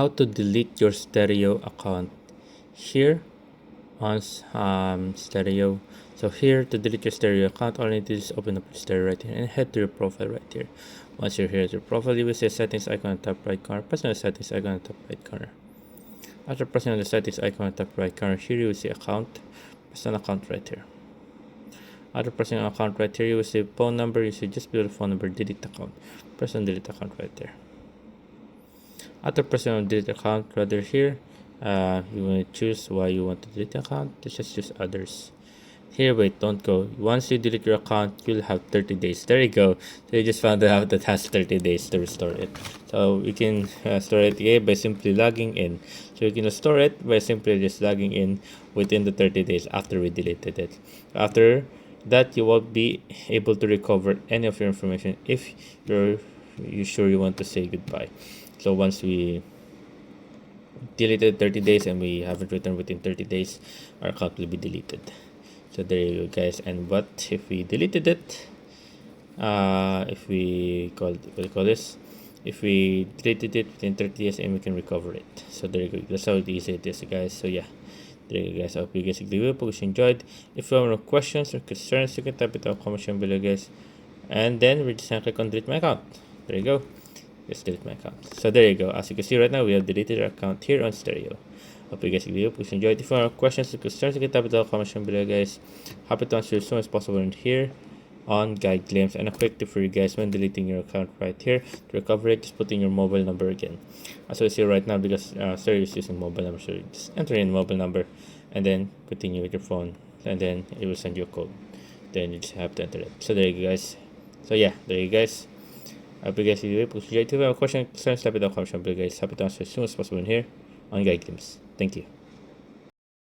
How to delete your stereo account here on stereo. So here, to delete your stereo account, all you need to do is open up your stereo right here and head to your profile right here. Once you're here at your profile, you will see a settings icon on the top right corner. Press on the settings icon on the top right corner. After pressing on the settings icon on the top right corner, here you will see account. Press on account right here. After pressing on account right here, you will see phone number. You see just below the phone number, delete account. Press on delete account right there. After pressing on delete account right here, you want to choose why you want to delete the account. Just choose others. Here, wait, don't go. Once you delete your account, you'll have 30 days. There you go. So you just found out that has 30 days to restore it. So you can store it again by simply logging in. So you can store it by simply just logging in within the 30 days after we deleted it. After that, you won't be able to recover any of your information if you sure you want to say goodbye. So once we deleted 30 days and we haven't returned within 30 days, our account will be deleted. So there you go, guys. And what if we deleted it? If we call this, if we deleted it within 30 days and we can recover it. So there you go. That's how easy it is, guys. So yeah, there you go, guys. I hope you guys enjoyed. If you have any questions or concerns, you can type it in the comment section below, guys. And then we're just gonna click on delete my account. There you go. Just delete my account. So there you go. As you can see right now, we have deleted our account here on stereo. Hope you guys enjoyed. If you have questions or concerns, you can type it in the comment section below, guys. Happy to answer as soon as possible in here on guide claims. And a quick tip for you guys when deleting your account right here, to recover it, just put in your mobile number again. As you see right now, because stereo is using mobile number, so you just enter in mobile number and then continue with your phone, and then it will send you a code. Then you just have to enter it. So there you go, guys. So yeah, there you go, guys. I hope you guys enjoyed. If you have a question, type it in the comment section below, guys. Happy to answer as soon as possible in here on guide claims. Thank you.